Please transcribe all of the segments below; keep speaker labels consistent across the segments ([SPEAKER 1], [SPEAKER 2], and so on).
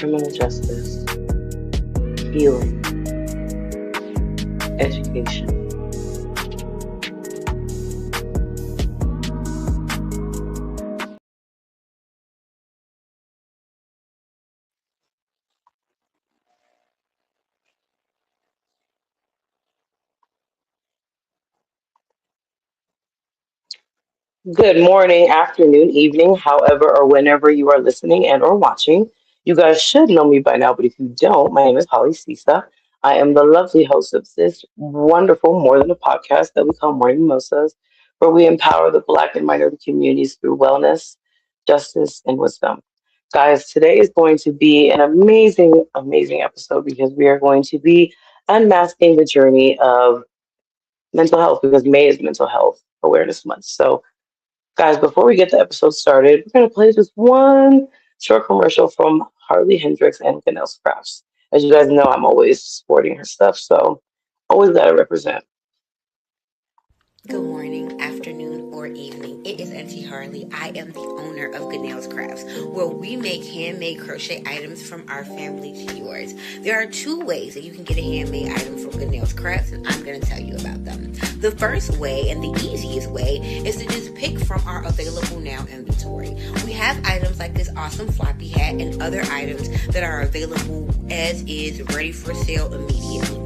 [SPEAKER 1] criminal justice, healing, education. Good morning, afternoon, evening, however or whenever you are listening and or watching. You guys should know me by now, but if you don't, my name is Holly Sisa. I am the lovely host of this wonderful More Than a Podcast that we call Morning Mimosas, where we empower the Black and minority communities through wellness, justice, and wisdom. Guys, today is going to be an amazing, amazing episode because we are going to be unmasking the journey of mental health because May is Mental Health Awareness Month. So, guys, before we get the episode started, we're going to play just one short commercial from Harley Hendricks and Ganelle's Crafts. As you guys know, I'm always supporting her stuff, so always got to represent.
[SPEAKER 2] Good morning, afternoon, or evening. It is Auntie Harley. I am the owner of Ganelle's Crafts, where we make handmade crochet items from our family to yours. There are two ways that you can get a handmade item from Ganelle's Crafts, and I'm going to tell you about them. The first way, and the easiest way, is to just pick from our available now inventory. We have items like this awesome floppy hat and other items that are available as is, ready for sale immediately.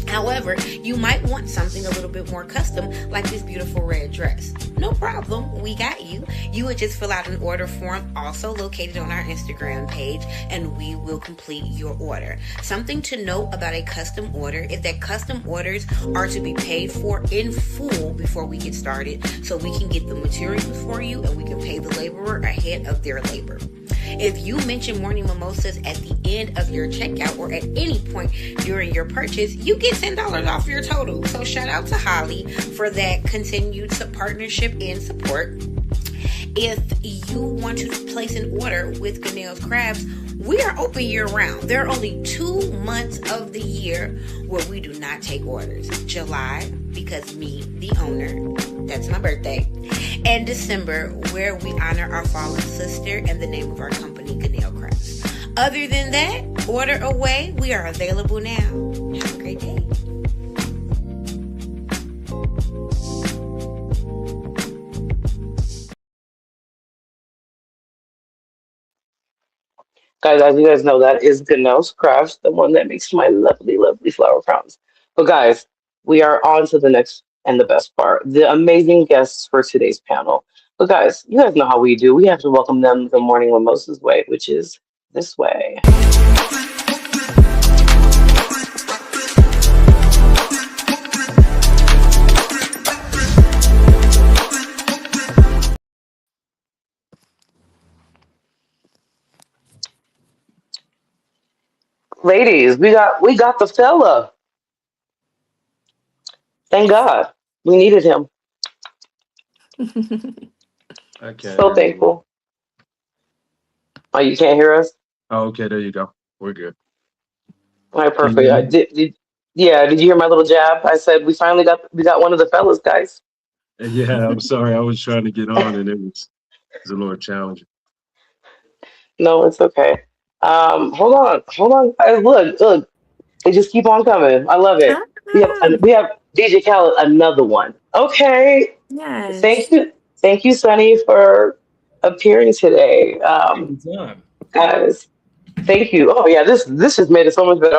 [SPEAKER 2] However, you might want something a little bit more custom, like this beautiful red dress. No problem, we got you. You would just fill out an order form, also located on our Instagram page, and we will complete your order. Something to note about a custom order is that custom orders are to be paid for in full before we get started, so we can get the materials for you and we can pay the laborer ahead of their labor. If you mention Morning Mimosas at the end of your checkout or at any point during your purchase, you get $10 off your total. So shout out to Holly for that continued partnership and support. If you want to place an order with Ganelle's Crafts, we are open year round. There are only 2 months of the year where we do not take orders. July, because me, the owner, that's my birthday, and December, where we honor our fallen sister and the name of our company, Ganelle Crafts. Other than that, order away. We are available now. Have a great day.
[SPEAKER 1] Guys, as you guys know, that is Ganelle's Crafts, the one that makes my lovely, lovely flower crowns. But guys, we are on to the next and the best part, the amazing guests for today's panel. But guys, you guys know how we do. We have to welcome them the morning mimosas way, which is this way. Ladies, we got the fella. Thank God. We needed him.
[SPEAKER 3] I can't
[SPEAKER 1] So
[SPEAKER 3] hear you.
[SPEAKER 1] thankful. Oh, you can't hear us?
[SPEAKER 3] Oh, okay, there you go. We're good.
[SPEAKER 1] All right,
[SPEAKER 3] Can you
[SPEAKER 1] perfect.
[SPEAKER 3] hear
[SPEAKER 1] I
[SPEAKER 3] me?
[SPEAKER 1] yeah, did you hear my little jab? I said we got one of the fellas, guys.
[SPEAKER 3] Yeah, I'm sorry. I was trying to get on and it was a little challenging.
[SPEAKER 1] No, it's okay. Hold on. Look, they just keep on coming. I love it.
[SPEAKER 4] Ah,
[SPEAKER 1] We have DJ Khaled, another one. Okay,
[SPEAKER 4] yes.
[SPEAKER 1] thank you, Sonny, for appearing today.
[SPEAKER 5] Anytime.
[SPEAKER 1] Guys, thank you. Oh yeah, this just made it so much better.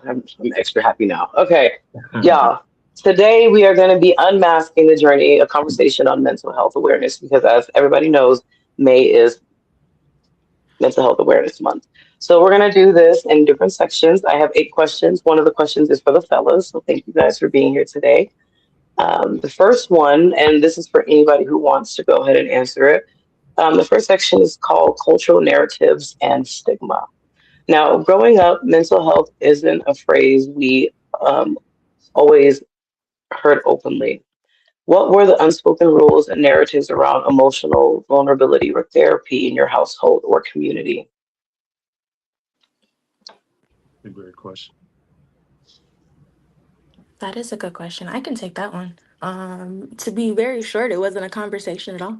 [SPEAKER 1] I'm extra happy now. Okay, y'all. Today we are going to be unmasking the journey, a conversation on mental health awareness, because as everybody knows, May is Mental Health Awareness Month. So we're going to do this in different sections. I have 8 questions. One of the questions is for the fellas. So thank you guys for being here today. The first one, and this is for anybody who wants to go ahead and answer it. The first section is called Cultural Narratives and Stigma. Now, growing up, mental health isn't a phrase we um, always heard openly. What were the unspoken rules and narratives around emotional vulnerability or therapy in your household or community?
[SPEAKER 3] A great question.
[SPEAKER 4] That is a good question. I can take that one. To be very short, it wasn't a conversation at all.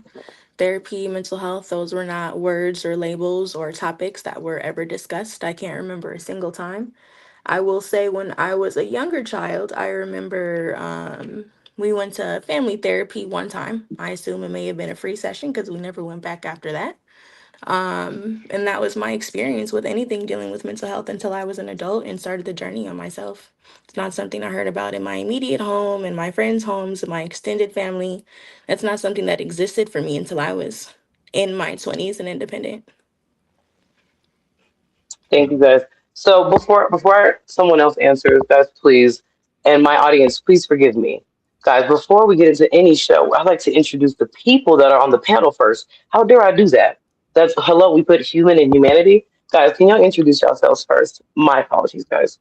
[SPEAKER 4] therapy, mental health, those were not words or labels or topics that were ever discussed. I can't remember a single time. I will say when I was a younger child, I remember we went to family therapy one time. I assume it may have been a free session because we never went back after that. And that was my experience with anything dealing with mental health until I was an adult and started the journey on myself. It's not something I heard about in my immediate home, in my friends' homes, in my extended family. That's not something that existed for me until I was in my 20s and independent.
[SPEAKER 1] Thank you guys. So before someone else answers, guys, please, and my audience, please forgive me. Guys, before we get into any show, I'd like to introduce the people that are on the panel first. How dare I do that? That's hello, we put human and humanity. Guys, can y'all introduce yourselves first? My apologies, guys.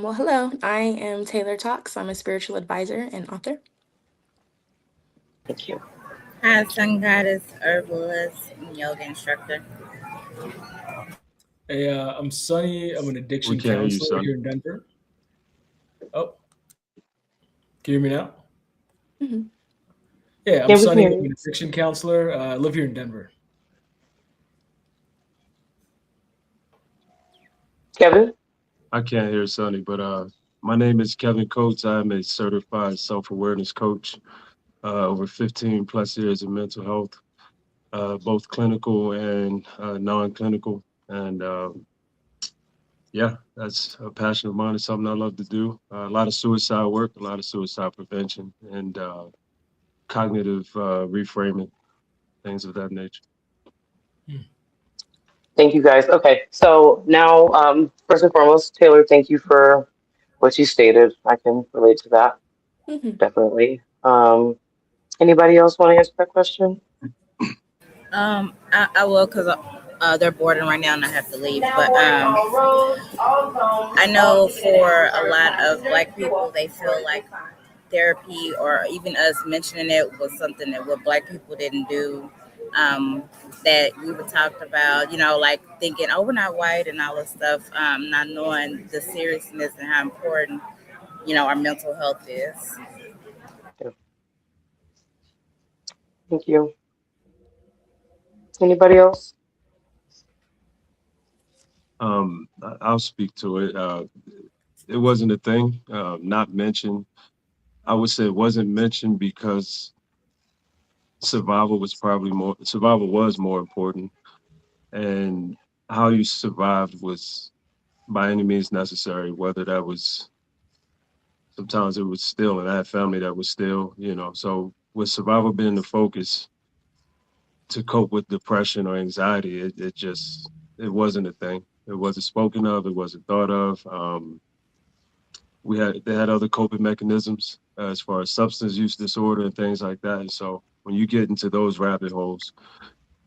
[SPEAKER 4] Well, hello. I am Taylor Talks. I'm a spiritual advisor and author.
[SPEAKER 1] Thank you.
[SPEAKER 5] Hi, Sun Goddess, herbalist, and yoga instructor.
[SPEAKER 6] Hey, I'm Sunny. I'm an
[SPEAKER 3] We
[SPEAKER 6] addiction
[SPEAKER 3] can't hear you,
[SPEAKER 6] counselor
[SPEAKER 3] son.
[SPEAKER 6] here in Denver. Oh, can you hear me now?
[SPEAKER 4] Mhm.
[SPEAKER 6] Yeah, I'm
[SPEAKER 1] Yeah, we can
[SPEAKER 6] Sunny.
[SPEAKER 1] hear
[SPEAKER 6] I'm
[SPEAKER 1] you.
[SPEAKER 6] an addiction counselor. I live here in Denver.
[SPEAKER 1] Kevin?
[SPEAKER 3] I can't hear Sonny, but my name is Kevin Coates. I am a certified self-awareness coach. Over 15 plus years in mental health, both clinical and non-clinical. And yeah, that's a passion of mine. It's something I love to do. A lot of suicide work, a lot of suicide prevention, and cognitive reframing, things of that nature.
[SPEAKER 6] Hmm.
[SPEAKER 1] Thank you guys. Okay, so now first and foremost, Taylor, thank you for what you stated. I can relate to that,
[SPEAKER 4] Mhm.
[SPEAKER 1] definitely. Anybody else want to answer that question?
[SPEAKER 5] I will because they're boarding right now and I have to leave. But I know for a lot of Black people, they feel like therapy or even us mentioning it was something that what Black people didn't do. Um, that we were talked about, like thinking, oh, we're not white and all this stuff, not knowing the seriousness and how important, our mental health is.
[SPEAKER 1] Yeah, thank you. Anybody else?
[SPEAKER 3] I'll speak to it. It wasn't a thing, not mentioned. I would say it wasn't mentioned because survival was more important, and how you survived was by any means necessary. Whether that was sometimes it was still, and I had family that was still, So with survival being the focus to cope with depression or anxiety, it wasn't a thing. It wasn't spoken of. It wasn't thought of. They had other coping mechanisms as far as substance use disorder and things like that. And so when you get into those rabbit holes,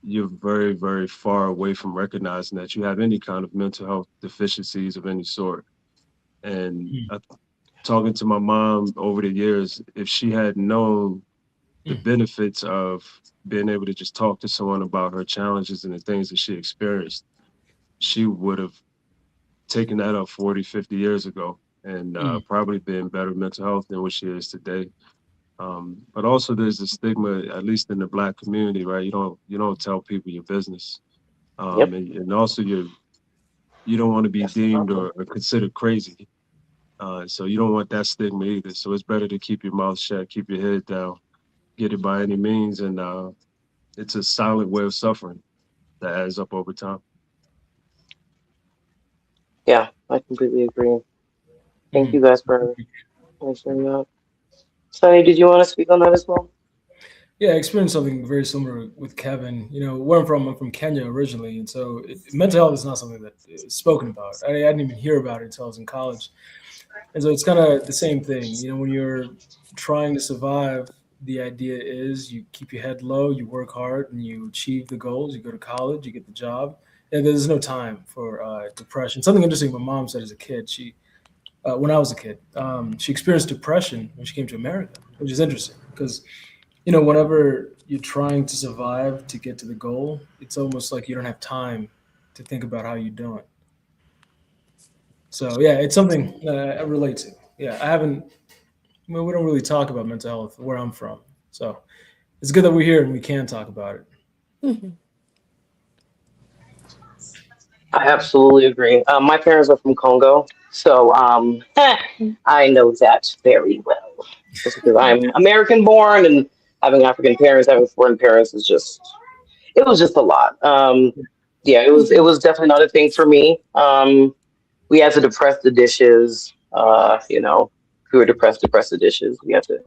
[SPEAKER 3] you're very, very far away from recognizing that you have any kind of mental health deficiencies of any sort. And
[SPEAKER 6] Hmm.
[SPEAKER 3] talking to my mom over the years, if she had known the
[SPEAKER 6] Hmm.
[SPEAKER 3] benefits of being able to just talk to someone about her challenges and the things that she experienced, she would have taken that up 40, 50 years ago and
[SPEAKER 6] Hmm.
[SPEAKER 3] probably been better mental health than what she is today. But also there's a stigma, at least in the Black community, right? You don't tell people your business.
[SPEAKER 1] Yep.
[SPEAKER 3] And also you don't want to be deemed or considered crazy. So you don't want that stigma either. So it's better to keep your mouth shut, keep your head down, get it by any means. And it's a silent way of suffering that adds up over time.
[SPEAKER 1] Yeah, I completely agree. Thank you
[SPEAKER 6] Hmm.
[SPEAKER 1] guys for answering that. Sunny, did you want to speak on that as well?
[SPEAKER 6] Yeah, I experienced something very similar with Kevin. Where I'm from Kenya originally, and so mental health is not something that is spoken about. I didn't even hear about it until I was in college. And so it's kind of the same thing. When you're trying to survive, the idea is you keep your head low, you work hard, and you achieve the goals. You go to college, you get the job, and there's no time for depression. Something interesting my mom said as a kid. When I was a kid, she experienced depression when she came to America, which is interesting because whenever you're trying to survive to get to the goal, it's almost like you don't have time to think about how you're doing. So yeah, it's something I relate to. Yeah, I haven't. Well, we don't really talk about mental health where I'm from. So it's good that we're here and we can talk about it.
[SPEAKER 4] Hmm.
[SPEAKER 1] I absolutely agree. My parents are from Congo, so I know that very well. Just because I'm American born and having African parents, having foreign parents is just it was just a lot. Yeah, it was definitely not a thing for me. We had to depress the dishes. If we were depressed, depress the dishes. We had to.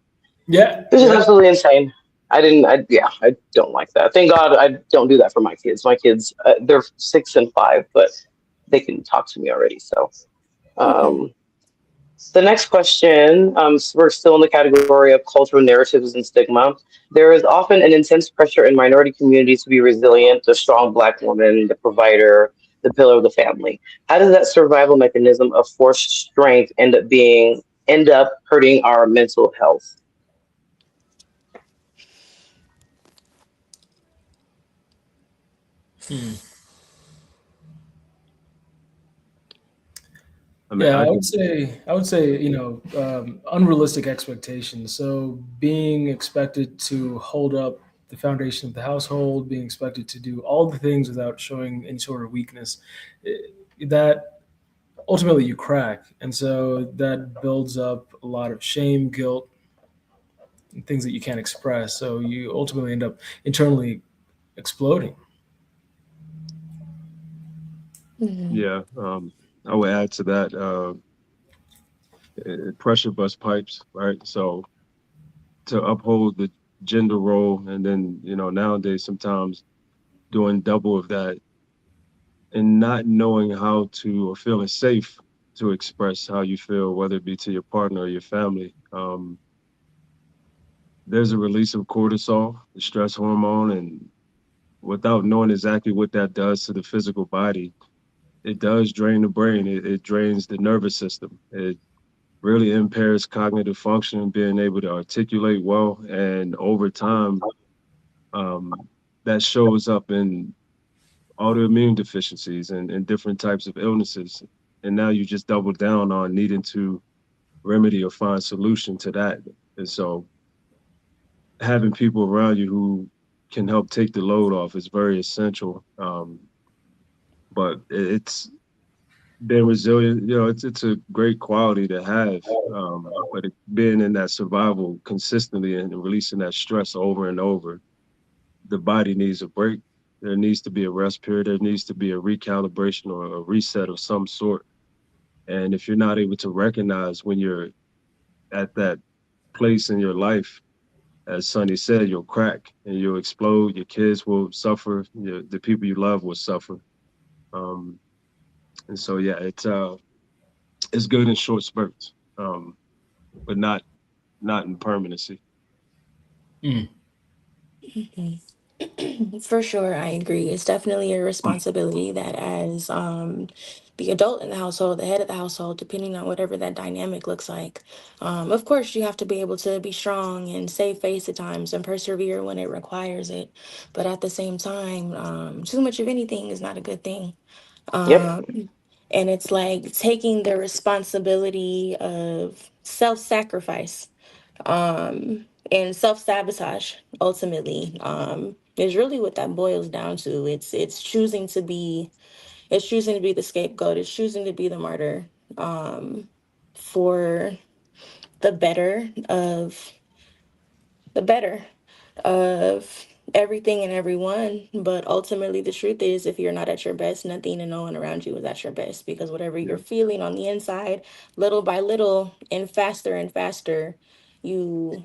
[SPEAKER 6] Yeah,
[SPEAKER 1] This is
[SPEAKER 6] yeah.
[SPEAKER 1] absolutely insane. I didn't. Yeah, I don't like that. Thank God I don't do that for my kids. My kids, they're 6 and 5, but they can talk to me already. So,
[SPEAKER 4] Hmm.
[SPEAKER 1] um, the next question, so we're still in the category of cultural narratives and stigma. There is often an intense pressure in minority communities to be resilient, the strong Black woman, the provider, the pillar of the family. How does that survival mechanism of forced strength end up hurting our mental health?
[SPEAKER 6] Hmm.
[SPEAKER 3] I mean,
[SPEAKER 6] Yeah,
[SPEAKER 3] I
[SPEAKER 6] I would
[SPEAKER 3] can,
[SPEAKER 6] say I would say unrealistic expectations. So being expected to hold up the foundation of the household, being expected to do all the things without showing any sort of weakness, that ultimately you crack, and so that builds up a lot of shame, guilt, and things that you can't express. So you ultimately end up internally exploding.
[SPEAKER 4] Hmm.
[SPEAKER 3] yeah, I would add to that, pressure bust pipes, right? So to uphold the gender role, and then nowadays sometimes doing double of that, and not knowing how to or feeling safe to express how you feel, whether it be to your partner or your family. There's a release of cortisol, the stress hormone, and without knowing exactly what that does to the physical body, it does drain the brain. It drains the nervous system. It really impairs cognitive function, being able to articulate well, and over time, um, that shows up in autoimmune deficiencies and different types of illnesses. And now you just double down on needing to remedy or find solution to that. And so having people around you who can help take the load off is very essential. But it's being resilient, it's a great quality to have. But being in that survival consistently and releasing that stress over and over, the body needs a break. There needs to be a rest period. There needs to be a recalibration or a reset of some sort. And if you're not able to recognize when you're at that place in your life, as Sonny said, you'll crack and you'll explode. Your kids will suffer. The people you love will suffer. Um, and so, yeah, it's good in short spurts, but not in permanency.
[SPEAKER 6] Mm.
[SPEAKER 4] For sure, I agree. It's definitely a responsibility that, as the adult in the household, the head of the household, depending on whatever that dynamic looks like, of course, you have to be able to be strong and save face at times and persevere when it requires it. But at the same time, too much of anything is not a good thing.
[SPEAKER 1] Yep.
[SPEAKER 4] And it's like taking the responsibility of self sacrifice and self-sabotage ultimately is really what that boils down to. It's choosing to be the scapegoat. It's choosing to be the martyr for the better of the better of everything and everyone. But ultimately, the truth is, if you're not at your best, nothing and no one around you is at your best, because whatever you're
[SPEAKER 3] Yeah.
[SPEAKER 4] feeling on the inside, little by little and faster, you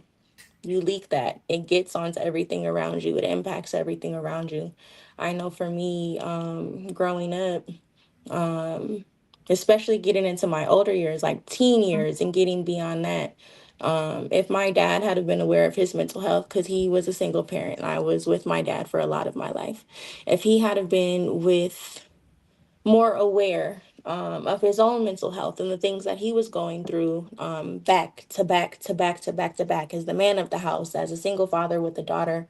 [SPEAKER 4] you leak that. It gets onto everything around you. It impacts everything around you. I know for me, growing up, um, especially getting into my older years, like teen years and getting beyond that. If my dad had have been aware of his mental health, because he was a single parent, and I was with my dad for a lot of my life. If he had have been with more aware of his own mental health and the things that he was going through, back to back to back to back to back as the man of the house, as a single father with a daughter,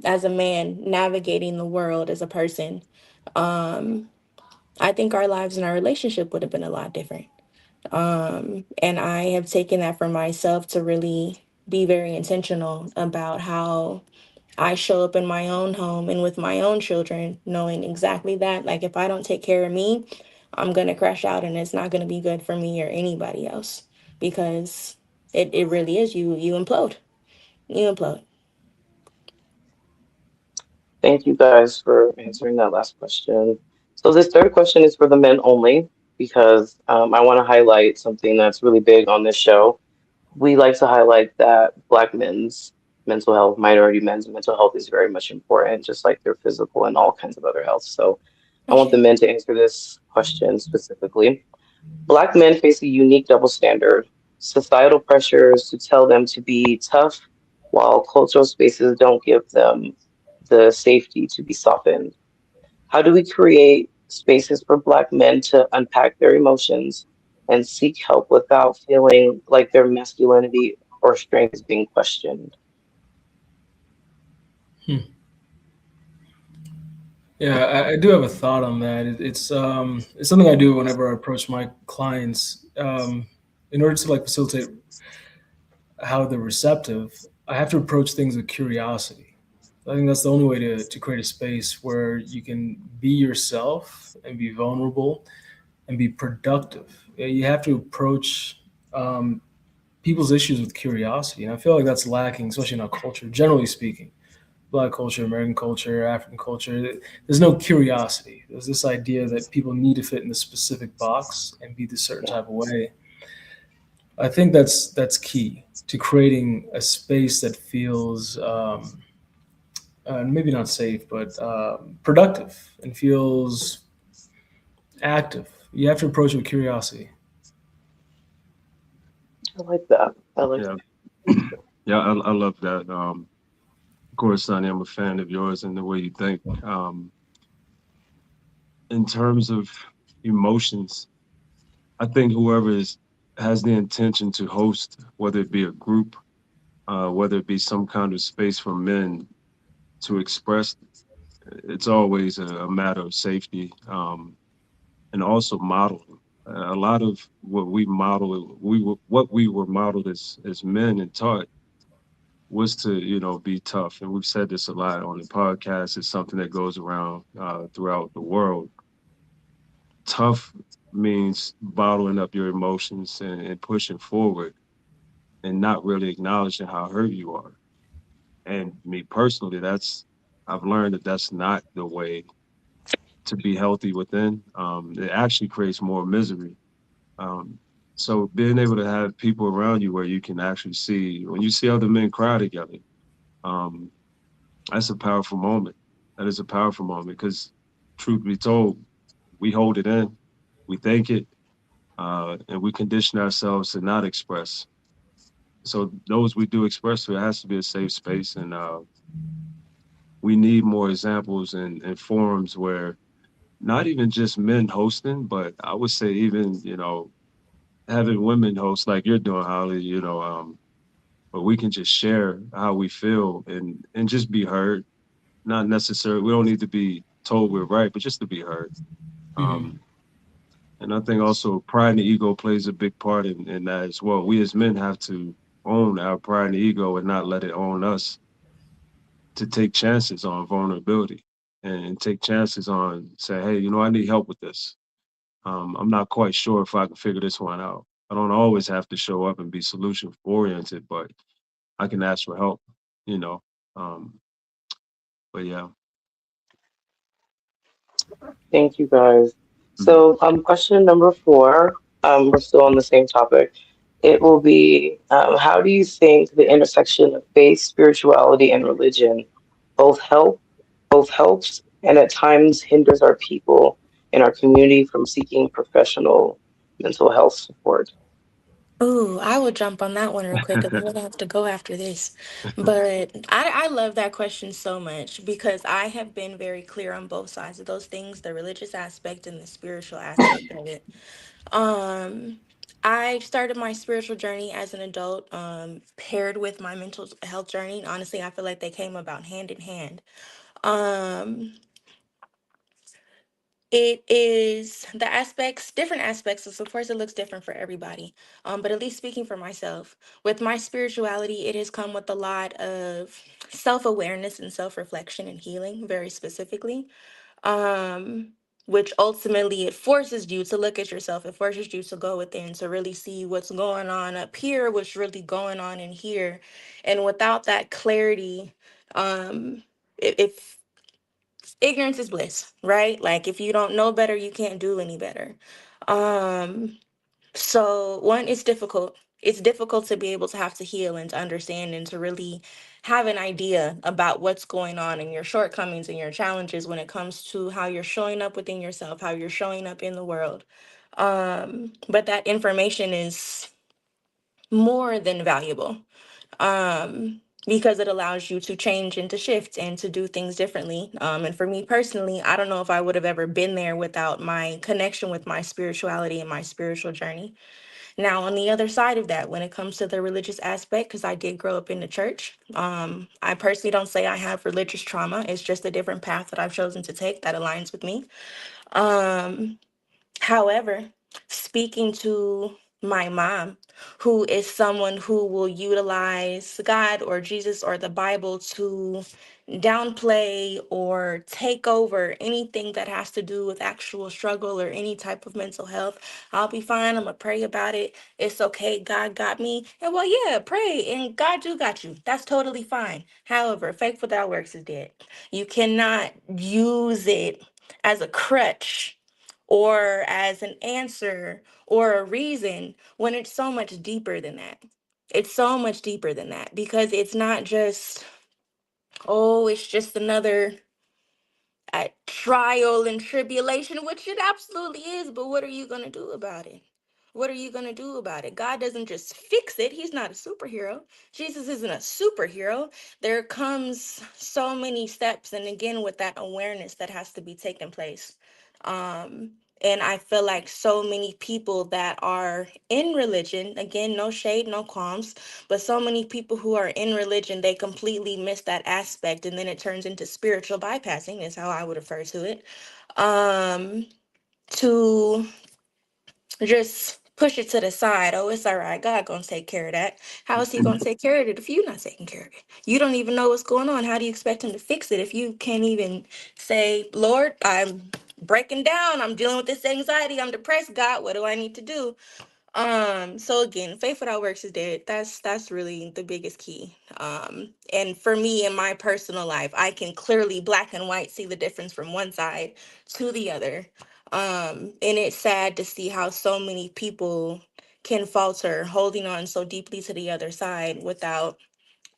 [SPEAKER 4] as a man navigating the world as a person. I think our lives and our relationship would have been a lot different. And I have taken that for myself to really be very intentional about how I show up in my own home and with my own children, knowing exactly that. Like, if I don't take care of me, I'm going to crash out and it's not going to be good for me or anybody else because it really is. You implode. You implode.
[SPEAKER 1] Thank you guys for answering that last question. So this third question is for the men only because I want to highlight something that's really big on this show. We like to highlight that Black men's mental health, minority men's mental health is very much important, just like their physical and all kinds of other health. So I want the
[SPEAKER 4] Okay.
[SPEAKER 1] men to answer this question specifically. Black men face a unique double standard, societal pressures to tell them to be tough, while cultural spaces don't give them the safety to be softened. How do we create spaces for Black men to unpack their emotions and seek help without feeling like their masculinity or strength is being questioned?
[SPEAKER 6] Hmm. Yeah, I do have a thought on that. It's something I do whenever I approach my clients. In order to like facilitate how they're receptive, I have to approach things with curiosity. I think that's the only way to create a space where you can be yourself and be vulnerable and be productive. Yeah, you have to approach um, people's issues with curiosity, and I feel like that's lacking, especially in our culture, generally speaking. Black culture, American culture, African culture. There's no curiosity. There's this idea that people need to fit in a specific box and be this certain
[SPEAKER 1] Yeah,
[SPEAKER 6] type of way. I think that's key to creating a space that feels maybe not safe, but productive and feels active. You have to approach it with curiosity.
[SPEAKER 1] I like that. I like
[SPEAKER 3] Yeah, yeah, I love that. Of course, Sonny, I'm a fan of yours and the way you think. In terms of emotions, I think whoever is has the intention to host, whether it be a group, whether it be some kind of space for men to express, it's always a matter of safety, and also modeling. A lot of what we model, what we were modeled as men and taught was to be tough, and we've said this a lot on the podcast. It's something that goes around throughout the world. Tough means bottling up your emotions and pushing forward and not really acknowledging how hurt you are. And me personally, that's I've learned that that's not the way to be healthy within. It actually creates more misery. Um, so being able to have people around you where you can actually see when you see other men cry together, um, that's a powerful moment. That is a powerful moment because, truth be told, we hold it in, we think it, and we condition ourselves to not express. So those we do express to, it has to be a safe space, and we need more examples and forums where not even just men hosting, but I would say even having women host like you're doing, Holly. But we can just share how we feel and just be heard. Not necessarily we don't need to be told we're right, but just to be heard.
[SPEAKER 6] Hmm.
[SPEAKER 3] Um, and I think also pride and ego plays a big part in that as well. We as men have to own our pride and ego and not let it own us to take chances on vulnerability and take chances on say, hey, I need help with this. I'm not quite sure if I can figure this one out. I don't always have to show up and be solution oriented, but I can ask for help, you know. Um, but yeah.
[SPEAKER 1] Thank you guys.
[SPEAKER 3] Mhm.
[SPEAKER 1] So, question number four, we're still on the same topic. It will be how do you think the intersection of faith, spirituality, and religion both help, both helps, and at times hinders our people in our community from seeking professional mental health support?
[SPEAKER 4] Ooh, I will jump on that one real quick because I'm gonna have to go after this. But I love that question so much because I have been very clear on both sides of those things, the religious aspect and the spiritual aspect of it. Um, I started my spiritual journey as an adult, paired with my mental health journey. And honestly, I feel like they came about hand in hand. Um, It is the aspects, different aspects. So of course, it looks different for everybody. But at least speaking for myself, with my spirituality, it has come with a lot of self awareness and self reflection and healing, very specifically. Um, which ultimately it forces you to look at yourself. It forces you to go within to really see what's going on up here, what's really going on in here, and without that clarity, if ignorance is bliss, right? Like if you don't know better, you can't do any better. Um, so one, it's difficult. It's difficult to be able to have to heal and to understand and to really have an idea about what's going on and your shortcomings and your challenges when it comes to how you're showing up within yourself, how you're showing up in the world. But that information is more than valuable, because it allows you to change and to shift and to do things differently. And for me personally, I don't know if I would have ever been there without my connection with my spirituality and my spiritual journey. Now, on the other side of that, when it comes to the religious aspect, because I did grow up in the church, I personally don't say I have religious trauma. It's just a different path that I've chosen to take that aligns with me. Um, However, speaking to my mom, who is someone who will utilize God or Jesus or the Bible to downplay or take over anything that has to do with actual struggle or any type of mental health. I'll be fine. I'm going to pray about it. It's okay. God got me. And well, yeah, pray and God do got you. That's totally fine. However, faith without works is dead. You cannot use it as a crutch or as an answer or a reason when it's so much deeper than that. It's so much deeper than that because it's not just, oh, it's just another trial and tribulation, which it absolutely is. But what are you going to do about it? What are you going to do about it? God doesn't just fix it. He's not a superhero. Jesus isn't a superhero. There comes so many steps. And again, with that awareness that has to be taken place. Um, and I feel like so many people that are in religion, again, no shade, no qualms, but so many people who are in religion, they completely miss that aspect. And then it turns into spiritual bypassing, is how I would refer to it. Um, to just push it to the side. Oh, it's all right. God gonna take care of that. How is he gonna take care of it if you're not taking care of it? You don't even know what's going on. How do you expect him to fix it if you can't even say, Lord, I'm breaking down. I'm dealing with this anxiety. I'm depressed. God, what do I need to do? So again, faith without works is dead. That's really the biggest key. And for me in my personal life, I can clearly black and white see the difference from one side to the other. And it's sad to see how so many people can falter holding on so deeply to the other side without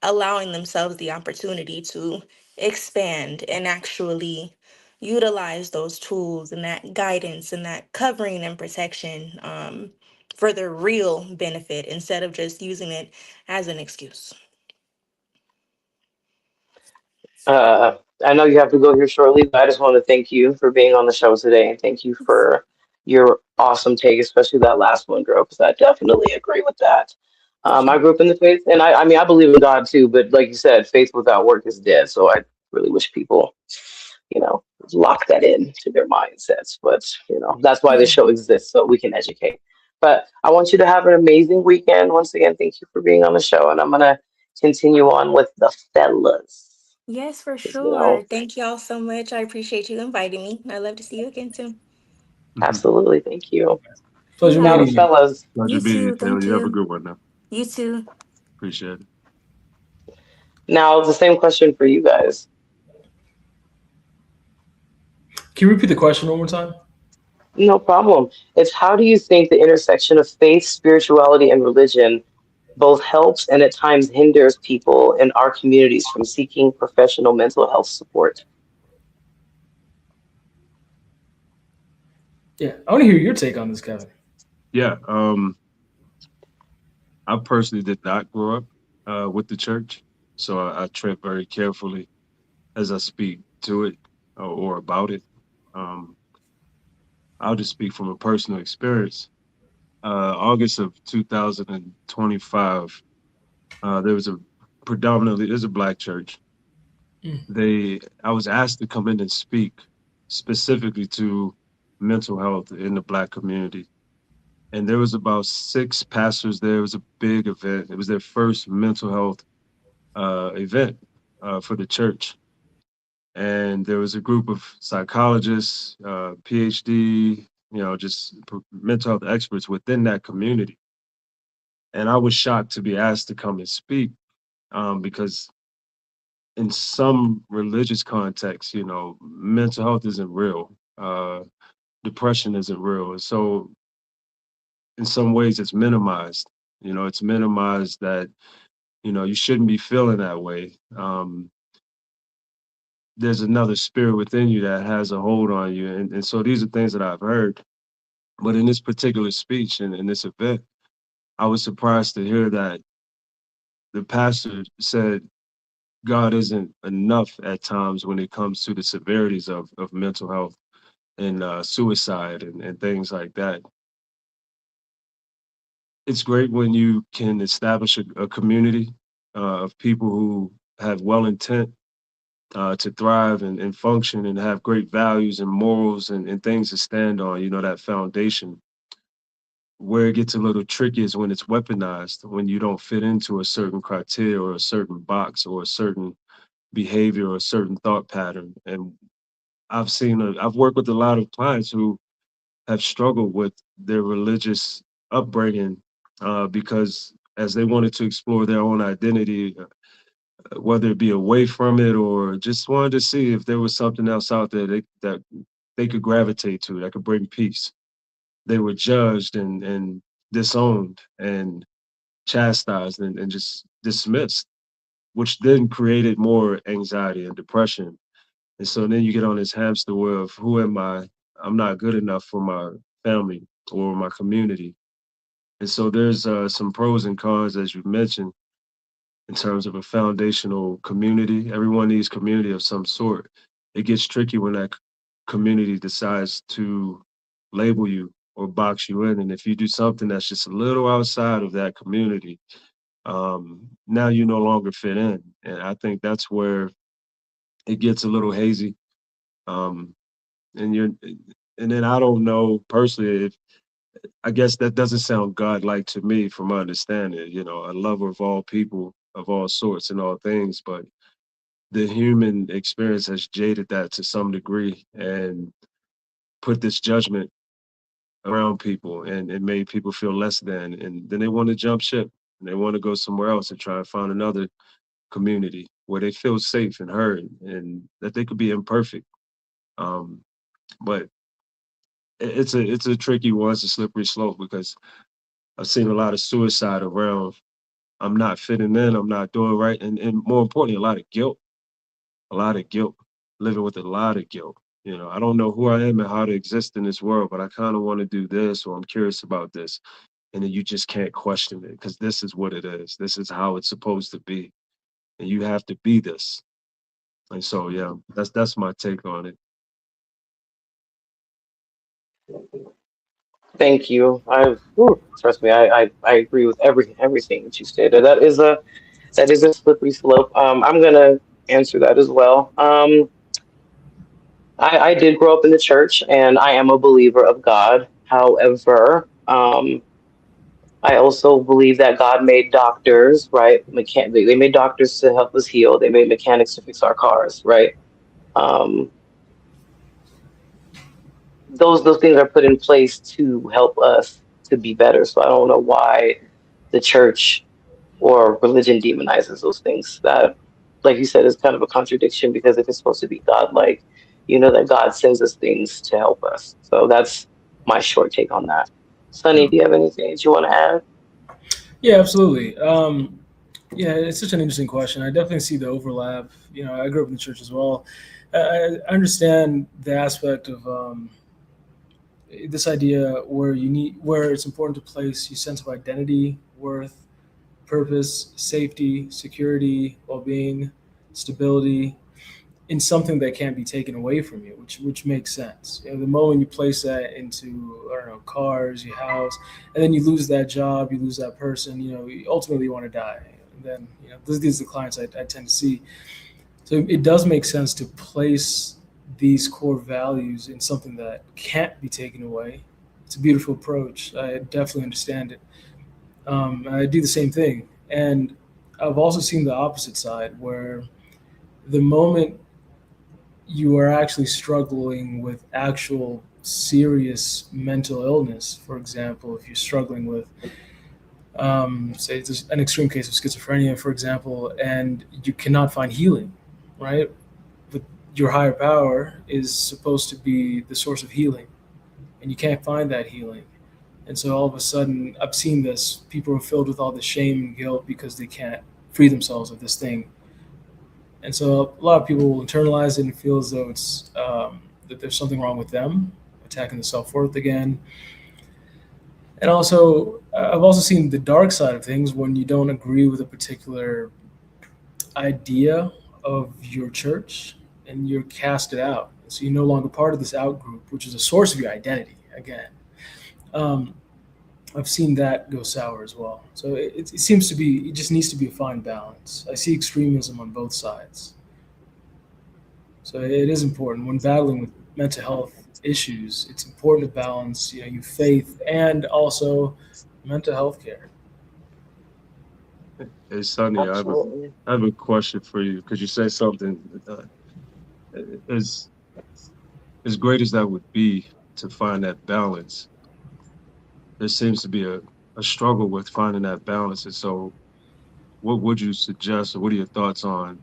[SPEAKER 4] allowing themselves the opportunity to expand and actually utilize those tools and that guidance and that covering and protection, for their real benefit instead of just using it as an excuse.
[SPEAKER 1] I know you have to go here shortly, but I just want to thank you for being on the show today and thank you for your awesome take, especially that last one, girl, because I definitely agree with that.
[SPEAKER 4] For
[SPEAKER 1] I
[SPEAKER 4] sure.
[SPEAKER 1] grew up in the faith, and I mean, I believe in God too, but like you said, faith without work is dead. So I really wish people, you know, lock that in to their mindsets. But, that's why this
[SPEAKER 4] Yeah.
[SPEAKER 1] show exists, so we can educate. But I want you to have an amazing weekend. Once again, thank you for being on the show, and I'm going to continue on with the fellas.
[SPEAKER 4] Yes, for
[SPEAKER 1] 'Cause,
[SPEAKER 4] sure. Thank y'all so much. I appreciate you inviting me. I'd love to see you again soon.
[SPEAKER 1] absolutely. Thank you.
[SPEAKER 6] Pleasure
[SPEAKER 1] Now, the
[SPEAKER 6] meeting you.
[SPEAKER 1] fellas,
[SPEAKER 3] Pleasure
[SPEAKER 4] You
[SPEAKER 3] meeting you,
[SPEAKER 4] too.
[SPEAKER 3] Taylor.
[SPEAKER 4] Thank
[SPEAKER 3] You have a
[SPEAKER 4] you.
[SPEAKER 3] good one now.
[SPEAKER 4] You too.
[SPEAKER 3] Appreciate it.
[SPEAKER 1] now the same question for you guys.
[SPEAKER 6] Can you repeat the question one more time?
[SPEAKER 1] No problem. It's how do you think the intersection of faith, spirituality, and religion both helps and at times hinders people in our communities from seeking professional mental health support?
[SPEAKER 6] Yeah, I want to hear your take on this, Kevin.
[SPEAKER 3] Yeah. I personally did not grow up with the church, so I tread very carefully as I speak to it or about it. Um, I'll just speak from a personal experience. August of 2025, there was a predominantly there's a black church.
[SPEAKER 6] Mm.
[SPEAKER 3] I was asked to come in and speak specifically to mental health in the Black community. And there was about 6 pastors there. It was a big event. It was their first mental health event for the church. And there was a group of psychologists, PhD, just mental health experts within that community. And I was shocked to be asked to come and speak because in some religious contexts, mental health isn't real. Depression isn't real. And so in some ways it's minimized. It's minimized that, you shouldn't be feeling that way. There's another spirit within you that has a hold on you. And so these are things that I've heard. But in this particular speech and in this event, I was surprised to hear that the pastor said God isn't enough at times when it comes to the severities of mental health and suicide and things like that. It's great when you can establish a community of people who have well intent to thrive and function and have great values and morals and things to stand on, that foundation. Where it gets a little tricky is when it's weaponized, when you don't fit into a certain criteria or a certain box or a certain behavior or a certain thought pattern. And I've worked with a lot of clients who have struggled with their religious upbringing because as they wanted to explore their own identity, whether it be away from it or just wanted to see if there was something else out there that they could gravitate to that could bring peace. They were judged and disowned and chastised and just dismissed, which then created more anxiety and depression. And so then you get on this hamster wheel of who am I? I'm not good enough for my family or my community. And so there's some pros and cons, as you mentioned, in terms of a foundational community. Everyone needs community of some sort. It gets tricky when that community decides to label you or box you in. And if you do something that's just a little outside of that community, now you no longer fit in. And I think that's where it gets a little hazy. Um, and you're, and then I don't know personally if I guess that doesn't sound godlike to me, from my understanding. A lover of all people, of all sorts and all things, but the human experience has jaded that to some degree and put this judgment around people, and it made people feel less than, and then they want to jump ship and they want to go somewhere else and try and find another community where they feel safe and heard and that they could be imperfect. Um, but it's a tricky one. It's a slippery slope because I've seen a lot of suicide around. I'm not fitting in. I'm not doing right, and more importantly, a lot of guilt, living with a lot of guilt. I don't know who I am and how to exist in this world, but I kind of want to do this, or I'm curious about this, and then you just can't question it because this is what it is. This is how it's supposed to be, and you have to be this. And so, yeah, that's my take on it.
[SPEAKER 1] Thank you. Trust me, I agree with everything that you stated. That is a slippery slope. I'm gonna answer that as well. I did grow up in the church, and I am a believer of God. However, I also believe that God made doctors, right? They made doctors to help us heal. They made mechanics to fix our cars, right? Um, those things are put in place to help us to be better. So I don't know why the church or religion demonizes those things. That, like you said, is kind of a contradiction because if it's supposed to be God-like, that God sends us things to help us. So that's my short take on that. Sunny,
[SPEAKER 6] Yeah,
[SPEAKER 1] do you have anything that you want to add?
[SPEAKER 6] yeah, absolutely. Yeah, it's such an interesting question. I definitely see the overlap. I grew up in the church as well. I understand the aspect of this idea where it's important to place your sense of identity, worth, purpose, safety, security, well-being, stability in something that can't be taken away from you, which makes sense. The moment you place that into, I don't know, cars, your house, and then you lose that job, you lose that person, ultimately you want to die. And then these are the clients I tend to see. So it does make sense to place these core values in something that can't be taken away. It's a beautiful approach. I definitely understand it. I do the same thing. And I've also seen the opposite side where the moment you are actually struggling with actual serious mental illness, for example, if you're struggling with, say, there's an extreme case of schizophrenia, for example, and you cannot find healing, right? But your higher power is supposed to be the source of healing, and you can't find that healing. And so all of a sudden, I've seen this. People are filled with all the shame and guilt because they can't free themselves of this thing. And so a lot of people will internalize it and feel as though it's that there's something wrong with them, attacking the self worth again. And also, I've also seen the dark side of things when you don't agree with a particular idea of your church and you're casted out. So you're no longer part of this out group, which is a source of your identity. Again, um, I've seen that go sour as well. So it seems to be, it just needs to be a fine balance. I see extremism on both sides. So it is important when battling with mental health issues. It's important to balance, your faith and also mental health care.
[SPEAKER 3] Hey, Sonny,
[SPEAKER 1] Absolutely.
[SPEAKER 3] I have a question for you because you said something as as great as that would be to find that balance. There seems to be a struggle with finding that balance. And so, what would you suggest, or what are your thoughts on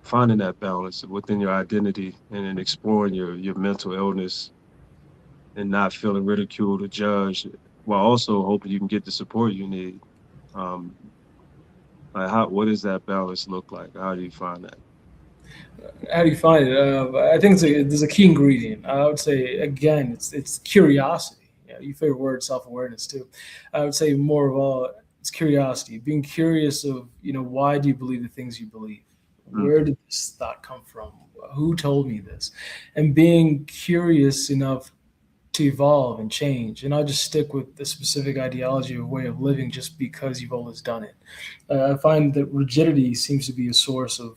[SPEAKER 3] finding that balance within your identity and then exploring your mental illness and not feeling ridiculed or judged, while also hoping you can get the support you need? Um, like what does that balance look like? How do you find that?
[SPEAKER 6] How do you find it? I think there's a key ingredient. I would say again, it's curiosity. Your favorite word, self awareness too. I would say more of all, it's curiosity. Being curious of why do you believe the things you believe?
[SPEAKER 3] Mm,
[SPEAKER 6] Where did this thought come from? Who told me this? And being curious enough to evolve and change, and not just stick with the specific ideology or way of living just because you've always done it. I find that rigidity seems to be a source of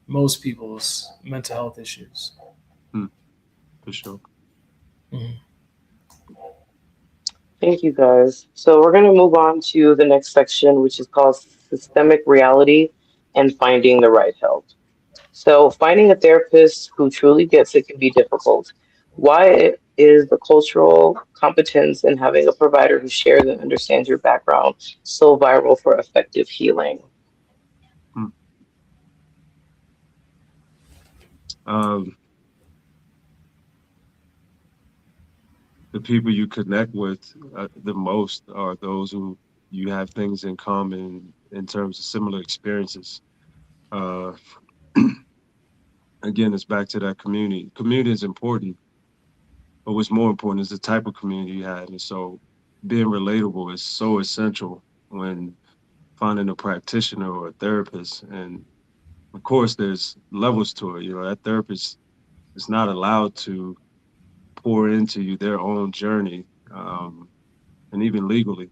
[SPEAKER 6] most people's mental health issues.
[SPEAKER 3] mm, for sure.
[SPEAKER 6] Mhm.
[SPEAKER 1] Thank you guys. So we're going to move on to the next section, which is called systemic reality and finding the right help. So finding a therapist who truly gets it can be difficult. Why is the cultural competence in having a provider who shares and understands your background so vital for effective healing?
[SPEAKER 3] Mm. Um, the people you connect with the most are those who you have things in common in terms of similar experiences. Uh, Again, it's back to that community. Community is important, but what's more important is the type of community you have. And so being relatable is so essential when finding a practitioner or a therapist. And of course, there's levels to it. That therapist is not allowed to pour into you their own journey, and even legally,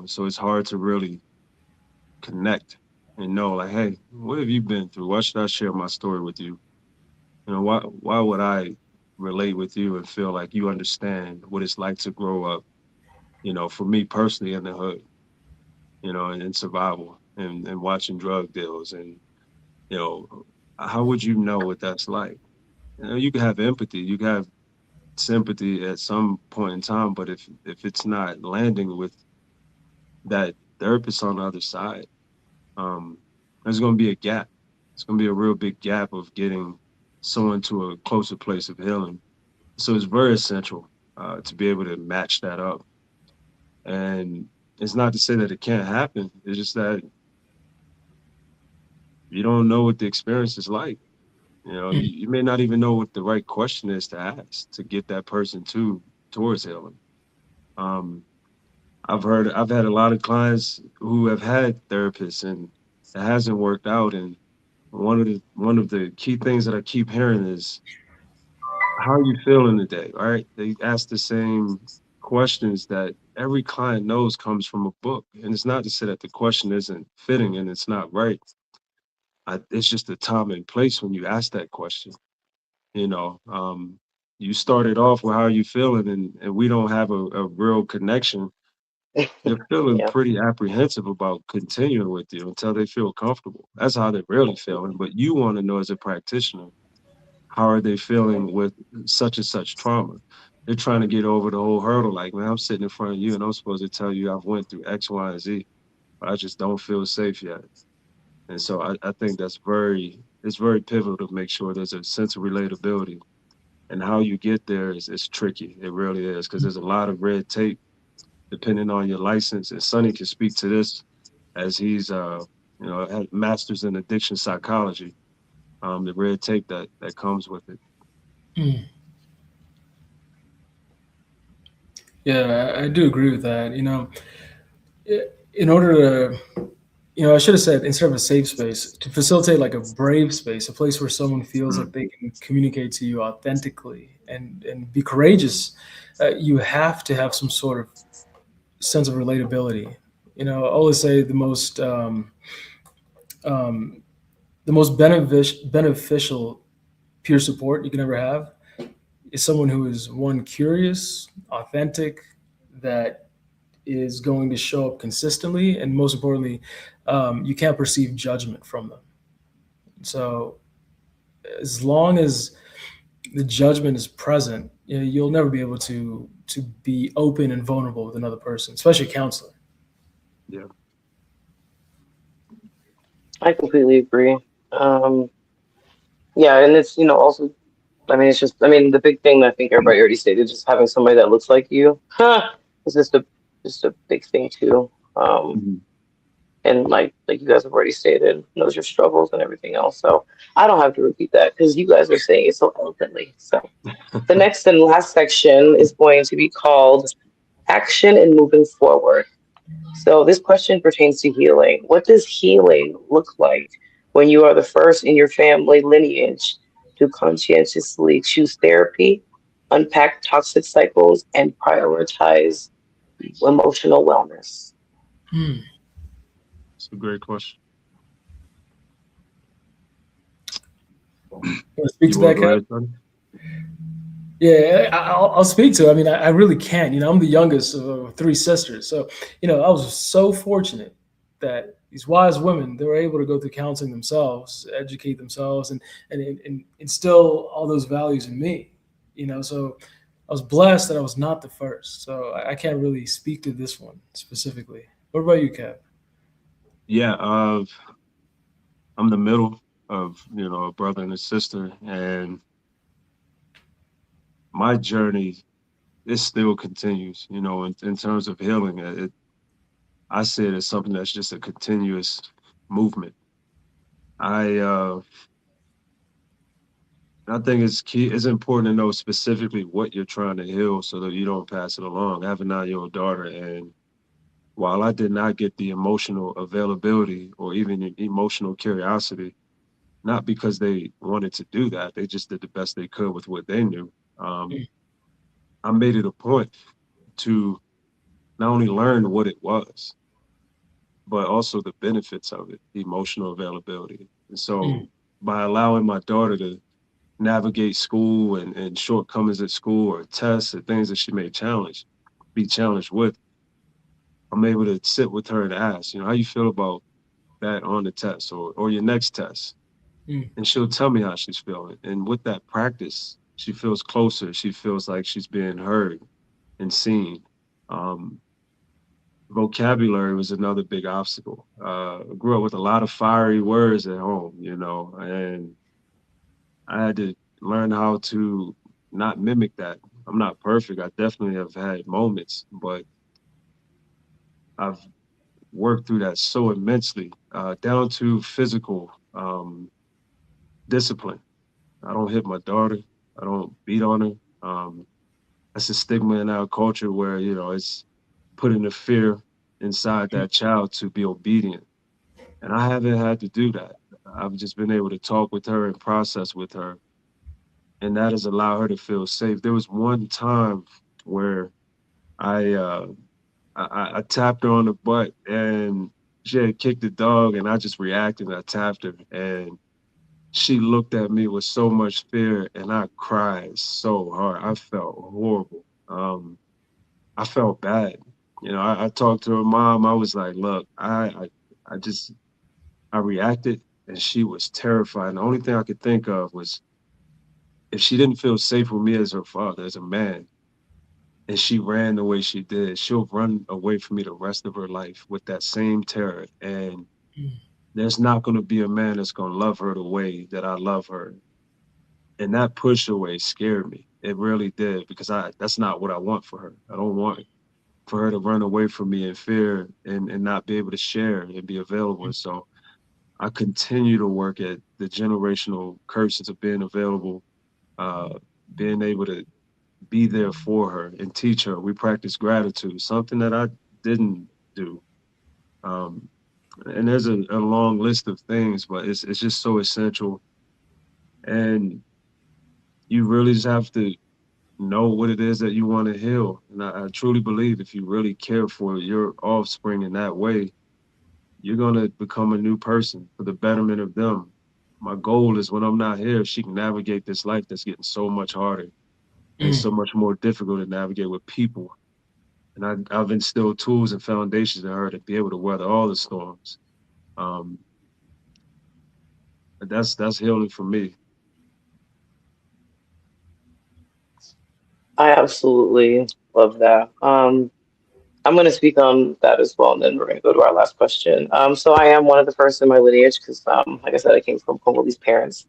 [SPEAKER 3] so it's hard to really connect and know, like, hey, what have you been through? Why should I share my story with you? Why would I relate with you and feel like you understand what it's like to grow up, for me personally in the hood, and in survival and watching drug deals and, you know, how would you know what that's like? You can have empathy, you can have sympathy at some point in time, but if it's not landing with that therapist on the other side, um, there's going to be a gap. It's going to be a real big gap of getting someone to a closer place of healing. So it's very essential to be able to match that up. And it's not to say that it can't happen. It's just that you don't know what the experience is like. You may not even know what the right question is to ask to get that person towards healing. Um, I've had a lot of clients who have had therapists and it hasn't worked out. And one of the key things that I keep hearing is, how are you feeling today? All right. They ask the same questions that every client knows comes from a book. And it's not to say that the question isn't fitting and it's not right. It's just the time and place when you ask that question. You know, you started off with how you feeling, and we don't have a real connection. They're feeling
[SPEAKER 1] Yeah.
[SPEAKER 3] pretty apprehensive about continuing with you until they feel comfortable. That's how they're really feeling. But you want to know as a practitioner, how are they feeling with such and such trauma? They're trying to get over the whole hurdle. Like, man, I'm sitting in front of you and I'm supposed to tell you I've went through X, Y, and Z, but I just don't feel safe yet. And so I think it's very pivotal to make sure there's a sense of relatability. And how you get there is tricky. It really is, because there's a lot of red tape depending on your license. And Sonny can speak to this as he's had masters in addiction psychology. The red tape that comes with it.
[SPEAKER 6] Mm. Yeah, I do agree with that. In order to, I should have said instead of a safe space, to facilitate like a brave space, a place where someone feels like
[SPEAKER 3] Mm,
[SPEAKER 6] they can communicate to you authentically and be courageous, you have to have some sort of sense of relatability. I always say um, the most beneficial peer support you can ever have is someone who is one curious, authentic, that is going to show up consistently, and most importantly, you can't perceive judgment from them. So as long as the judgment is present, you'll never be able to be open and vulnerable with another person, especially a counselor.
[SPEAKER 3] yeah.
[SPEAKER 1] I completely agree. Um, yeah, and it's, also, I mean, it's just, I mean, the big thing that I think everybody already stated, just having somebody that looks like you, is just a big thing too.
[SPEAKER 3] Mhm.
[SPEAKER 1] And like you guys have already stated, knows your struggles and everything else. So I don't have to repeat that because you guys are saying it so eloquently. So the next and last section is going to be called action and moving forward. So this question pertains to healing. What does healing look like when you are the first in your family lineage to conscientiously choose therapy, unpack toxic cycles, and prioritize emotional wellness?
[SPEAKER 6] Hmm.
[SPEAKER 3] It's a great question.
[SPEAKER 6] Want to speak
[SPEAKER 3] You
[SPEAKER 6] to
[SPEAKER 3] want
[SPEAKER 6] that,
[SPEAKER 3] to go
[SPEAKER 6] Kev?
[SPEAKER 3] ahead, Sonny?
[SPEAKER 6] Yeah, I'll speak to it. I mean, I really can. I'm the youngest of three sisters, so I was so fortunate that these wise women, they were able to go through counseling themselves, educate themselves, and instill all those values in me. So I was blessed that I was not the first. So I can't really speak to this one specifically. What about you, Kev?
[SPEAKER 3] Yeah, I'm the middle of a brother and a sister, and my journey it still continues. In terms of healing, I see it as something that's just a continuous movement. I I think it's key. It's important to know specifically what you're trying to heal so that you don't pass it along. I have a 9-year-old daughter, and while I did not get the emotional availability or even emotional curiosity, not because they wanted to do that, they just did the best they could with what they knew. Um, I made it a point to not only learn what it was, but also the benefits of it, emotional availability. And so
[SPEAKER 6] Mm,
[SPEAKER 3] by allowing my daughter to navigate school and shortcomings at school or tests and things that she may be challenged with, I'm able to sit with her and ask, how you feel about that on the test or your next test?
[SPEAKER 6] mm,
[SPEAKER 3] And she'll tell me how she's feeling. And with that practice, she feels closer. She feels like she's being heard and seen. Um, Vocabulary was another big obstacle. I grew up with a lot of fiery words at home, and I had to learn how to not mimic that. I'm not perfect. I definitely have had moments, but I've worked through that so immensely, down to physical discipline. I don't hit my daughter. I don't beat on her. That's a stigma in our culture where it's putting the fear inside
[SPEAKER 6] mm,
[SPEAKER 3] that child to be obedient. And I haven't had to do that. I've just been able to talk with her and process with her, and that has allowed her to feel safe. There was one time where I uh, I tapped her on the butt, and she had kicked the dog, and I just reacted. And I tapped her, and she looked at me with so much fear, and I cried so hard. I felt horrible. I felt bad. I talked to her mom. I was like, "Look, I just I reacted, and she was terrified. And the only thing I could think of was if she didn't feel safe with me as her father, as a man, and she ran the way she did, she'll run away from me the rest of her life with that same terror. And there's not going to be a man that's going to love her the way that I love her. And that push away scared me. It really did because I that's not what I want for her. I don't want for her to run away from me in fear and not be able to share and be available. And so I continue to work at the generational curses of being available, uh, being able to be there for her and teach her. We practice gratitude, something that I didn't do. Um, and there's a long list of things, but it's just so essential. And you really just have to know what it is that you want to heal. And I truly believe if you really care for your offspring in that way, you're going to become a new person for the betterment of them. My goal is when I'm not here, she can navigate this life that's getting so much harder and so much more difficult to navigate with people. And I've instilled tools and foundations in her to be able to weather all the storms. Um, but that's healing for me.
[SPEAKER 1] I absolutely love that. I'm going to speak on that as well, and then we're going to go to our last question. So I am one of the first in my lineage because, like I said, I came from Congolese parents.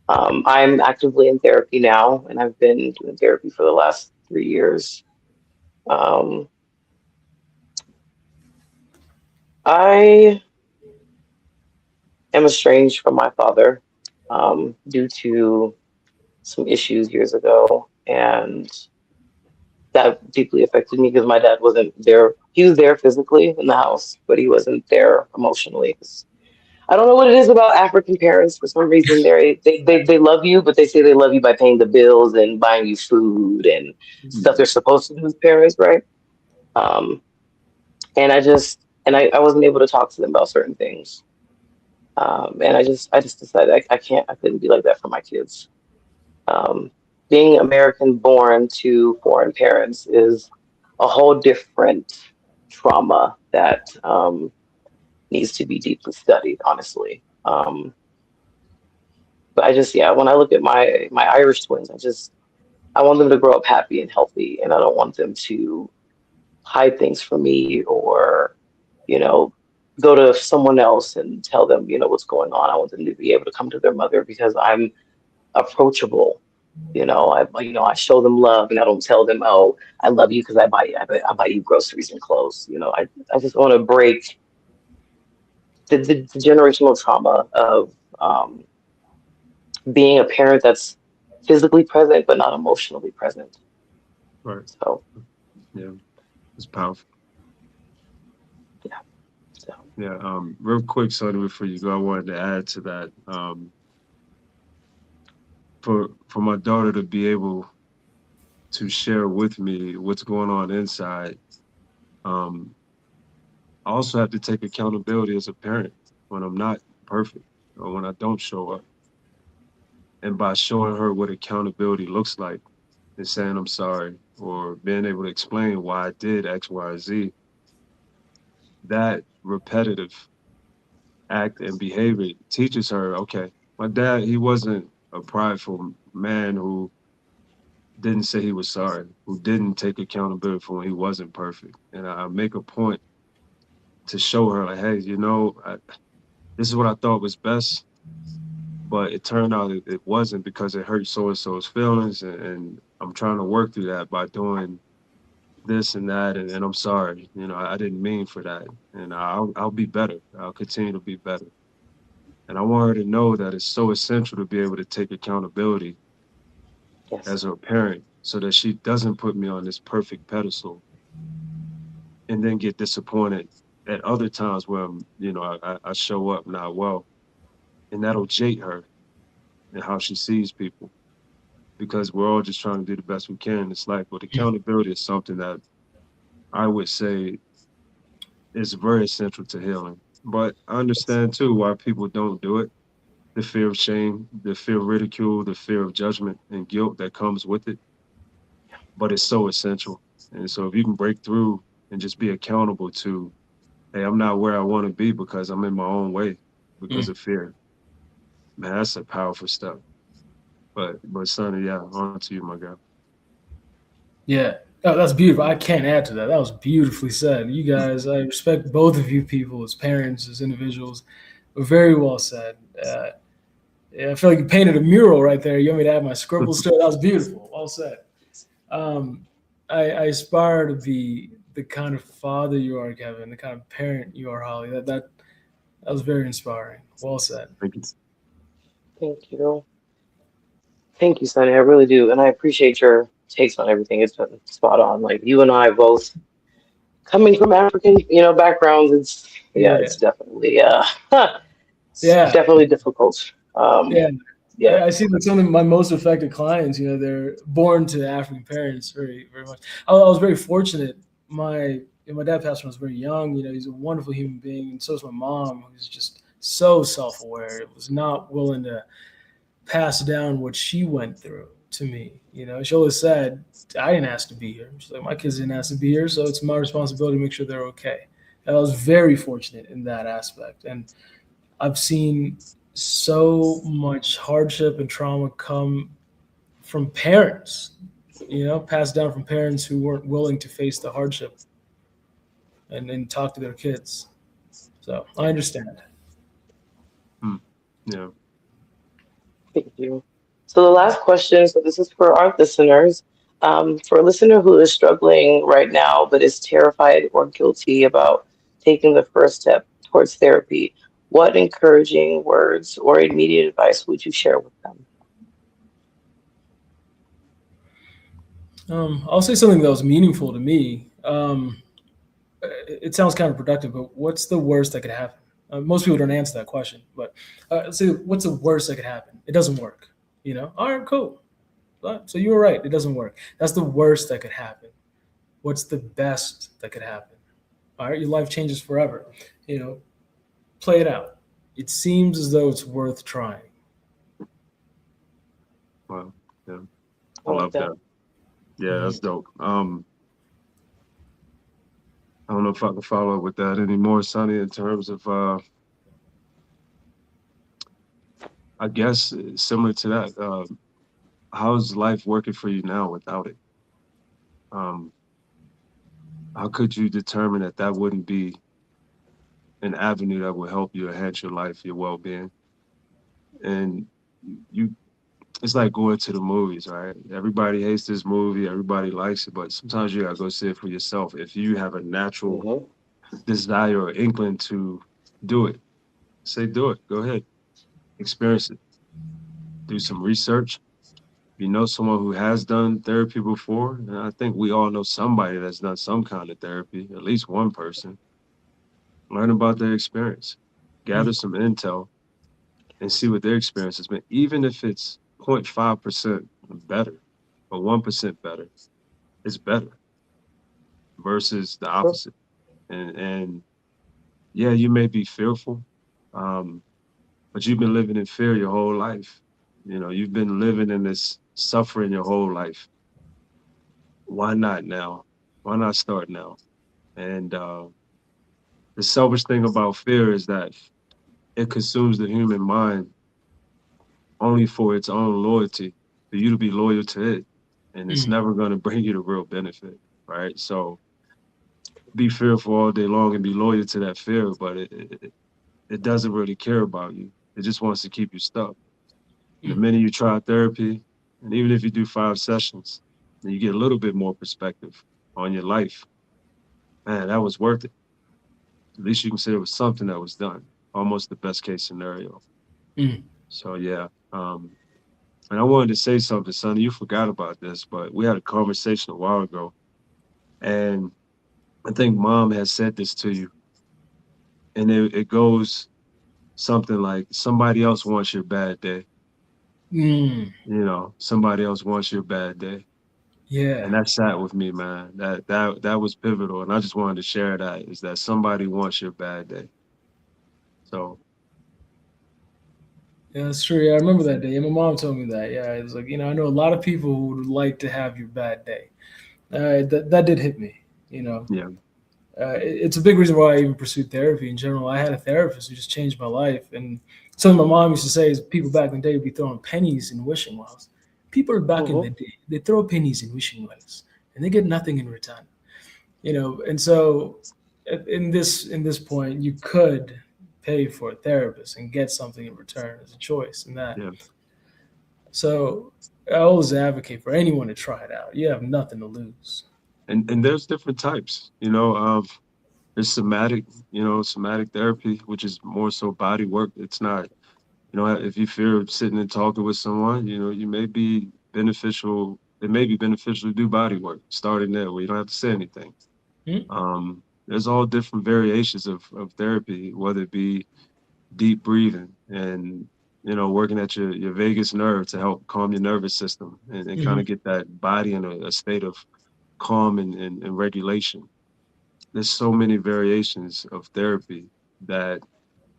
[SPEAKER 1] I'm actively in therapy now, and I've been doing therapy for the last 3 years. Um, I am estranged from my father due to some issues years ago, and that deeply affected me because my dad wasn't there. He was there physically in the house, but he wasn't there emotionally. I don't know what it is about African parents. For some reason, they love you, but they say they love you by paying the bills and buying you food and stuff they're supposed to do as parents, right? Um, and I wasn't able to talk to them about certain things. And I just decided I couldn't be like that for my kids. Um, Being American born to foreign parents is a whole different trauma that needs to be deeply studied, honestly. But yeah, when I look at my Irish twins, I want them to grow up happy and healthy, and I don't want them to hide things from me or, you know, go to someone else and tell them, what's going on. I want them to be able to come to their mother because I'm approachable. I show them love, and I don't tell them, "Oh, I love you because I buy you groceries and clothes." I just want to break the generational trauma of being a parent that's physically present but not emotionally present.
[SPEAKER 3] Right.
[SPEAKER 1] So
[SPEAKER 3] Yeah. It's powerful.
[SPEAKER 1] yeah, so
[SPEAKER 3] Yeah. Real quick, Sonny, before you go, I wanted to add to that. For my daughter to be able to share with me what's going on inside, um, I also have to take accountability as a parent when I'm not perfect or when I don't show up. And by showing her what accountability looks like and saying I'm sorry or being able to explain why I did X, Y, Z, that repetitive act and behavior teaches her, okay, my dad, he wasn't a prideful man who didn't say he was sorry, who didn't take accountability for when he wasn't perfect. And I make a point to show her, like, hey, this is what I thought was best, but it turned out it wasn't because it hurt so and so's feelings, and I'm trying to work through that by doing this and that, and I'm sorry, I didn't mean for that, and I'll be better. I'll continue to be better, and I want her to know that it's so essential to be able to take accountability
[SPEAKER 1] yes,
[SPEAKER 3] as her parent, so that she doesn't put me on this perfect pedestal and then get disappointed at other times where I show up not well, and that'll jade her and how she sees people because we're all just trying to do the best we can in this life. But accountability is something that I would say is very essential to healing. But I
[SPEAKER 1] yes,
[SPEAKER 3] understand too why people don't do it. the fear of shame, the fear of ridicule, the fear of judgment and guilt that comes with it. But it's so essential. And so if you can break through and just be accountable to, hey, I'm not where I want to be because I'm in my own way because
[SPEAKER 6] Mm.
[SPEAKER 3] of fear. Man, that's a powerful step. But Sonny, yeah, on to you, my guy.
[SPEAKER 6] Yeah. Oh, that's beautiful. I can't add to that. That was beautifully said. You guys, I respect both of you people as parents, as individuals. Very well said. Yeah, I feel like you painted a mural right there. You want me to add my scribbles to it? That was beautiful. Well said. Um, I aspire to be the kind of father you are, Kevin, the kind of parent you are, Holly. That was very inspiring. Well said.
[SPEAKER 3] Thank you.
[SPEAKER 1] Thank you. Thank you, Sonny. I really do. And I appreciate your takes on everything. It's been spot on. Like you and I both coming from African, backgrounds, yeah,
[SPEAKER 6] Yeah.
[SPEAKER 1] it's definitely it's
[SPEAKER 6] Yeah.
[SPEAKER 1] definitely difficult.
[SPEAKER 6] Yeah.
[SPEAKER 1] Yeah.
[SPEAKER 6] I see that some of my most affected clients, they're born to African parents very, very much. I was very fortunate. My dad passed when I was very young. He's a wonderful human being, and so is my mom, who's just so self-aware. Was not willing to pass down what she went through to me. She always said, "I didn't ask to be here." She's like, "My kids didn't ask to be here, so it's my responsibility to make sure they're okay." And I was very fortunate in that aspect, and I've seen so much hardship and trauma come from parents, passed down from parents who weren't willing to face the hardship and talk to their kids. So I understand.
[SPEAKER 3] Mm, yeah.
[SPEAKER 1] Thank you. So the last question, so this is for our listeners. For a listener who is struggling right now but is terrified or guilty about taking the first step towards therapy, what encouraging words or immediate advice would you share with them?
[SPEAKER 6] I'll say something that was meaningful to me. It sounds counterproductive, but what's the worst that could happen? Most people don't answer that question, but let's say, what's the worst that could happen? It doesn't work. All right, cool. So you were right. It doesn't work. That's the worst that could happen. What's the best that could happen? All right, your life changes forever. You know, play it out. It seems as though it's worth trying.
[SPEAKER 3] Well, yeah.
[SPEAKER 1] I
[SPEAKER 3] I
[SPEAKER 1] like
[SPEAKER 3] love
[SPEAKER 1] that.
[SPEAKER 3] that. Yeah,
[SPEAKER 6] Mhm.
[SPEAKER 3] that's dope. I don't know if I can follow up with that anymore, Sonny, in terms of I guess similar to that. How's life working for you now without it? Um, how could you determine that that wouldn't be an avenue that will help you enhance your life, your well-being? And you, it's like going to the movies, right? Everybody hates this movie, everybody likes it, but sometimes you gotta go see it for yourself. If you have a natural
[SPEAKER 1] Hmm.
[SPEAKER 3] desire or inkling to do it, say do it. Go ahead, experience it. Do some research. You know someone who has done therapy before, and I think we all know somebody that's done some kind of therapy, at least one person. Learn about their experience, gather
[SPEAKER 6] Mm.
[SPEAKER 3] some intel, and see what their experience has been, even if it's 0.5% better or 1% better. It's better versus the
[SPEAKER 1] Sure.
[SPEAKER 3] opposite. And yeah, you may be fearful, um, but you've been living in fear your whole life. You've been living in this suffering your whole life. Why not now? Why not start now? And the selfish thing about fear is that it consumes the human mind only for its own loyalty, for you to be loyal to it. And it's
[SPEAKER 6] Mm.
[SPEAKER 3] never going to bring you the real benefit, right? So be fearful all day long and be loyal to that fear, but it doesn't really care about you. It just wants to keep you stuck. And the
[SPEAKER 6] Mm.
[SPEAKER 3] minute you try therapy, and even if you do 5 sessions, and you get a little bit more perspective on your life, man, that was worth it. At least you can say it was something that was done. Almost the best case scenario.
[SPEAKER 6] Mm.
[SPEAKER 3] So yeah. And I wanted to say something, Sonny. You forgot about this, but we had a conversation a while ago, and I think Mom has said this to you, and it goes something like, "Somebody else wants your bad day."
[SPEAKER 6] Mm.
[SPEAKER 3] Somebody else wants your bad day, and
[SPEAKER 6] Yeah.
[SPEAKER 3] that sat with me, man. That was pivotal, and I just wanted to share that is that somebody wants your bad day. So
[SPEAKER 6] Yeah, that's true. Yeah, I remember that day. Yeah, my mom told me that. Yeah, it's like, I know a lot of people who would like to have your bad day. That did hit me. You know,
[SPEAKER 3] Yeah,
[SPEAKER 6] it's a big reason why I even pursued therapy in general. I had a therapist who just changed my life. And something my mom used to say is people back in the day would be throwing pennies in wishing wells. People back in
[SPEAKER 1] Hmm.
[SPEAKER 6] the day, they throw pennies in wishing wells and they get nothing in return. And so in this point, you could pay for a therapist and get something in return as a choice in that.
[SPEAKER 3] yeah.
[SPEAKER 6] So I always advocate for anyone to try it out. You have nothing to lose.
[SPEAKER 3] And there's different types, there's somatic therapy, which is more so body work. It's not, if you fear sitting and talking with someone, you may be beneficial. It may be beneficial to do body work, starting there where you don't have to say anything.
[SPEAKER 6] Hmm?
[SPEAKER 3] There's all different variations of therapy, whether it be deep breathing and working at your vagus nerve to help calm your nervous system and kind
[SPEAKER 6] Hmm.
[SPEAKER 3] of get that body in a state of calm and regulation. There's so many variations of therapy that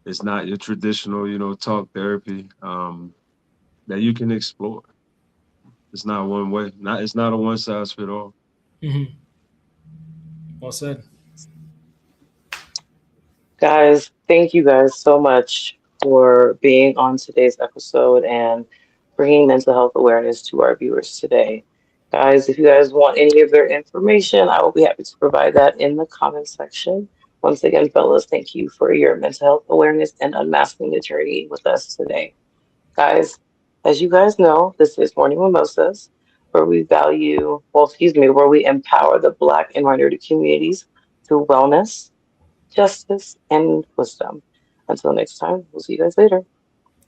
[SPEAKER 3] it's not your traditional, talk therapy, that you can explore. It's not one way. It's not a one size fit all.
[SPEAKER 6] Hmm. Well said.
[SPEAKER 1] Guys, thank you guys so much for being on today's episode and bringing mental health awareness to our viewers today. Guys, if you guys want any of their information, I will be happy to provide that in the comment section. Once again, fellas, thank you for your mental health awareness and unmasking the journey with us today. Guys, as you guys know, this is Morning Mimosas, where we where we empower the Black and minority communities through wellness, justice, and wisdom. Until next time, we'll see you guys later.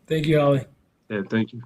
[SPEAKER 6] Thank you, Holly.
[SPEAKER 3] Yeah, thank you.